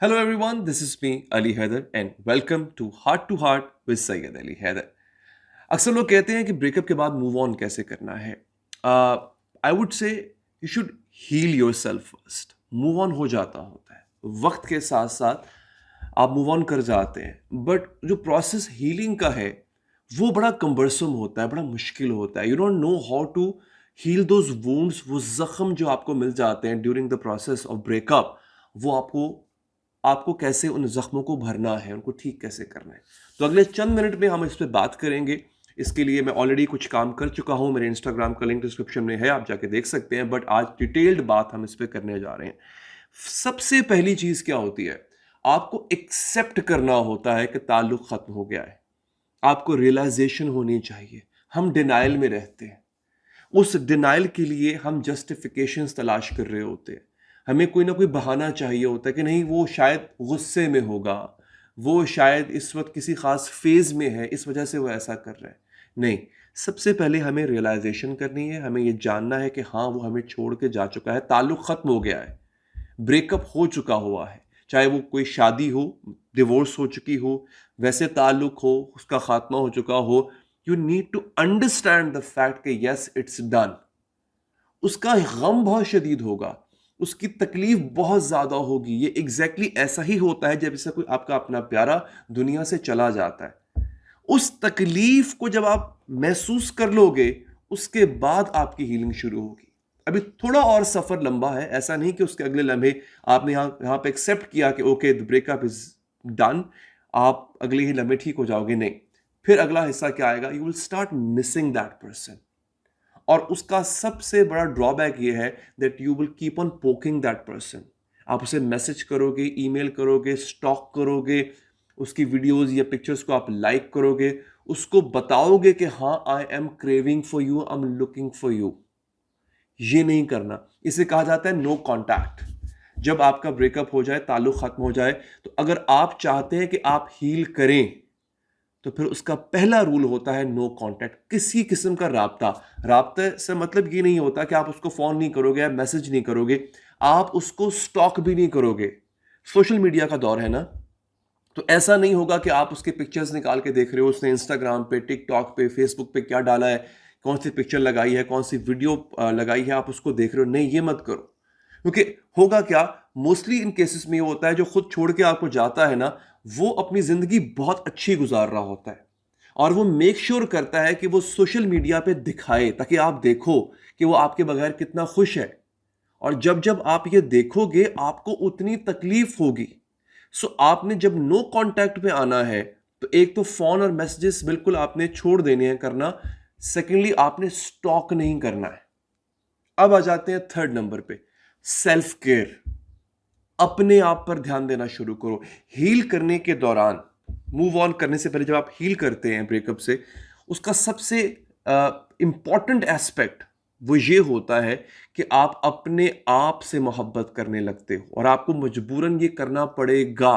Hello everyone, this is me Ali Haider and welcome to Heart with Syed Ali Haider. अक्सर लोग कहते हैं कि ब्रेकअप के बाद मूव ऑन कैसे करना है. I would say you should heal yourself first. Move on हो जाता होता है वक्त के साथ साथ. आप मूव ऑन कर जाते हैं बट जो प्रोसेस हीलिंग का है वो बड़ा कम्बरसम होता है, बड़ा मुश्किल होता है. You don't know how to heal those wounds. वो जख्म जो आपको मिल जाते हैं during the process of breakup, वो आपको आपको कैसे उन जख्मों को भरना है, उनको ठीक कैसे करना है. तो अगले चंद मिनट में हम इस पर बात करेंगे. इसके लिए मैं ऑलरेडी कुछ काम कर चुका हूं. मेरे इंस्टाग्राम का लिंक डिस्क्रिप्शन में है, आप जाके देख सकते हैं. बट आज डिटेल्ड बात हम इस पर करने जा रहे हैं. सबसे पहली चीज क्या होती है, आपको एक्सेप्ट करना होता है कि ताल्लुक खत्म हो गया है. आपको रियलाइजेशन होनी चाहिए. हम डिनाइल में रहते हैं. उस डिनाइल के लिए हम जस्टिफिकेशंस तलाश कर रहे होते हैं. हमें कोई ना कोई बहाना चाहिए होता है कि नहीं, वो शायद गुस्से में होगा, वो शायद इस वक्त किसी खास फेज में है, इस वजह से वो ऐसा कर रहा है. नहीं, सबसे पहले हमें रियलाइजेशन करनी है. हमें ये जानना है कि हाँ, वो हमें छोड़ के जा चुका है, ताल्लुक खत्म हो गया है, ब्रेकअप हो चुका हुआ है. चाहे वो कोई शादी हो, डिवोर्स हो चुकी हो, वैसे ताल्लुक हो, उसका खात्मा हो चुका हो. You need to understand the fact कि यस, इट्स डन. उसका गम बहुत शदीद होगा, उसकी तकलीफ बहुत ज़्यादा होगी. ये एग्जैक्टली ऐसा ही होता है जब इससे कोई आपका अपना प्यारा दुनिया से चला जाता है. उस तकलीफ को जब आप महसूस कर लोगे, उसके बाद आपकी हीलिंग शुरू होगी. अभी थोड़ा और सफ़र लंबा है. ऐसा नहीं कि उसके अगले लम्हे आपने यहाँ पे एक्सेप्ट किया कि okay the breakup is done, आप अगले ही लम्हे ठीक हो जाओगे. नहीं, फिर अगला हिस्सा क्या आएगा, you will start missing that person. और उसका सबसे बड़ा ड्रॉबैक ये है that you will keep on poking that person. आप उसे मैसेज करोगे, ईमेल करोगे, स्टॉक करोगे, उसकी वीडियोस या पिक्चर्स को आप लाइक करोगे, उसको बताओगे कि हाँ, I am craving for you, I am looking for you. ये नहीं करना. इसे कहा जाता है नो कॉन्टैक्ट. जब आपका ब्रेकअप हो जाए, ताल्लुक खत्म हो जाए, तो अगर आप चाहते हैं कि आप हील करें, तो फिर उसका पहला रूल होता है नो कांटेक्ट. किसी किस्म का राब्ता. राब्ते से मतलब ये नहीं होता कि आप उसको फोन नहीं करोगे या मैसेज नहीं करोगे, आप उसको स्टॉक भी नहीं करोगे. सोशल मीडिया का दौर है ना, तो ऐसा नहीं होगा कि आप उसके पिक्चर्स निकाल के देख रहे हो, उसने इंस्टाग्राम पे, टिकटॉक पे, फेसबुक पे क्या डाला है, कौन सी पिक्चर लगाई है, कौन सी वीडियो लगाई है, आप उसको देख रहे हो. नहीं, ये मत करो. क्योंकि होगा क्या, मोस्टली इन केसेस में ये होता है जो खुद छोड़ के आपको जाता है ना, वो अपनी जिंदगी बहुत अच्छी गुजार रहा होता है और वो मेक श्योर करता है कि वो सोशल मीडिया पे दिखाए ताकि आप देखो कि वो आपके बगैर कितना खुश है. और जब जब आप ये देखोगे, आपको उतनी तकलीफ होगी. सो आपने जब नो कांटेक्ट पे आना है, तो एक तो फोन और मैसेजेस बिल्कुल आपने छोड़ देने हैं करना. सेकेंडली, आपने स्टॉक नहीं करना है. अब आ जाते हैं थर्ड नंबर पे, सेल्फ केयर. अपने आप पर ध्यान देना शुरू करो. हील करने के दौरान, मूव ऑन करने से पहले जब आप हील करते हैं ब्रेकअप से, उसका सबसे इंपॉर्टेंट एस्पेक्ट वो ये होता है कि आप अपने आप से मोहब्बत करने लगते हो. और आपको मजबूरन ये करना पड़ेगा.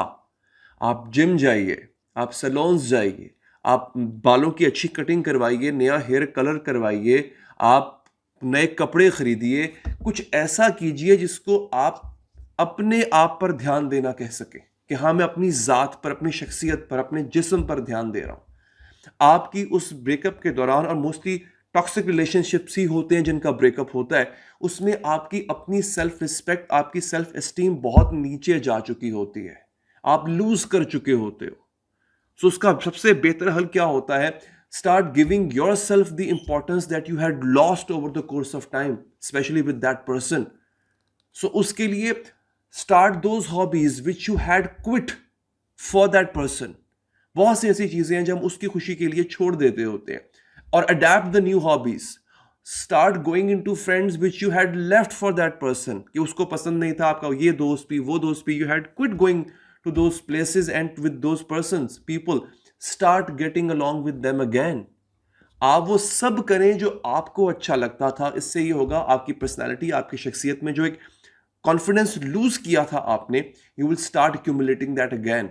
आप जिम जाइए, आप सैलून्स जाइए, आप बालों की अच्छी कटिंग करवाइए, नया हेयर कलर करवाइए, आप नए कपड़े खरीदिए. कुछ ऐसा कीजिए जिसको आप अपने आप पर ध्यान देना कह सके कि हाँ, मैं अपनी जात पर, अपनी शख्सियत पर, अपने जिस्म पर ध्यान दे रहा हूं. आपकी उस ब्रेकअप के दौरान, और मोस्टली टॉक्सिक रिलेशनशिप्स ही होते हैं जिनका ब्रेकअप होता है, उसमें आपकी अपनी सेल्फ रिस्पेक्ट, आपकी सेल्फ एस्टीम बहुत नीचे जा चुकी होती है. आप लूज कर चुके होते हो. सो उसका सबसे बेहतर हल क्या होता है, start giving yourself the importance that you had lost over the course of time, specially with that person. So उसके लिए start those hobbies which you had quit for that person. बहुत सी ऐसी चीजें हैं जो हम उसकी खुशी के लिए छोड़ देते होते हैं. और adapt the new hobbies. Start going into friends which you had left for that person, कि उसको पसंद नहीं था आपका ये दोस्त भी, वो दोस्त भी. You had quit going to those places and with those persons, people. Start getting along with them again. आप वो सब करें जो आपको अच्छा लगता था. इससे ये होगा, आपकी पर्सनैलिटी, आपकी शख्सियत में जो एक कॉन्फिडेंस लूज किया था आपने, you will start accumulating that again.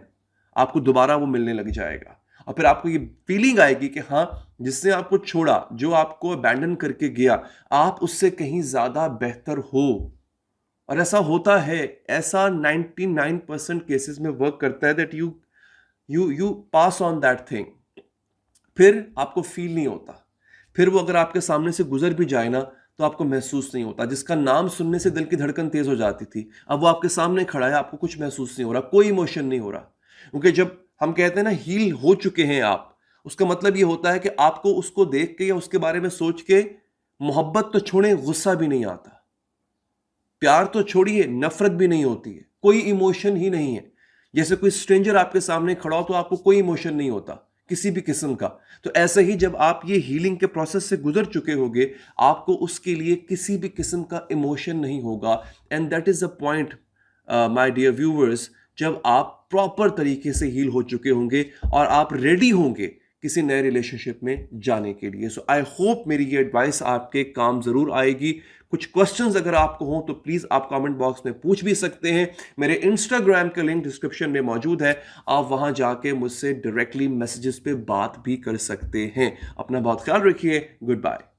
आपको दोबारा वो मिलने लग जाएगा. और फिर आपको ये फीलिंग आएगी कि हाँ, जिसने आपको छोड़ा, जो आपको अबैंडन करके गया, आप उससे कहीं ज्यादा बेहतर हो. और ऐसा होता है, ऐसा 99% केसेस में वर्क करता है that you pass on that thing, फिर आपको फील नहीं होता, फिर वो अगर आपके सामने से गुजर भी जाए ना तो आपको महसूस नहीं होता। जिसका नाम सुनने से दिल की धड़कन तेज हो जाती थी, अब वो आपके सामने खड़ा है, आपको कुछ महसूस नहीं हो रहा, कोई इमोशन नहीं हो रहा। क्योंकि जब हम कहते हैं ना हील हो चुके हैं आप, उसका मतलब ये होता है कि आपको उसको देख के या उसके बारे में सोच के मोहब्बत तो छोड़े, गुस्सा भी नहीं आता, प्यार तो छोड़िए, नफरत भी नहीं होती है, कोई इमोशन ही नहीं है। जैसे कोई स्ट्रेंजर आपके सामने खड़ा हो तो आपको कोई इमोशन नहीं होता किसी भी किस्म का। तो ऐसे ही जब आप ये हीलिंग के प्रोसेस से गुजर चुके होगे, आपको उसके लिए किसी भी किस्म का इमोशन नहीं होगा। And that is the point my dear viewers, जब आप प्रॉपर तरीके से हील हो चुके होंगे और आप रेडी होंगे किसी नए रिलेशनशिप में जाने के लिए। सो आई होप मेरी ये एडवाइस आपके काम जरूर आएगी। कुछ क्वेश्चंस अगर आपको हो तो प्लीज आप कमेंट बॉक्स में पूछ भी सकते हैं। मेरे इंस्टाग्राम का लिंक डिस्क्रिप्शन में मौजूद है, आप वहां जाके मुझसे डायरेक्टली मैसेजेस पे बात भी कर सकते हैं। अपना बहुत ख्याल रखिए। Good bye.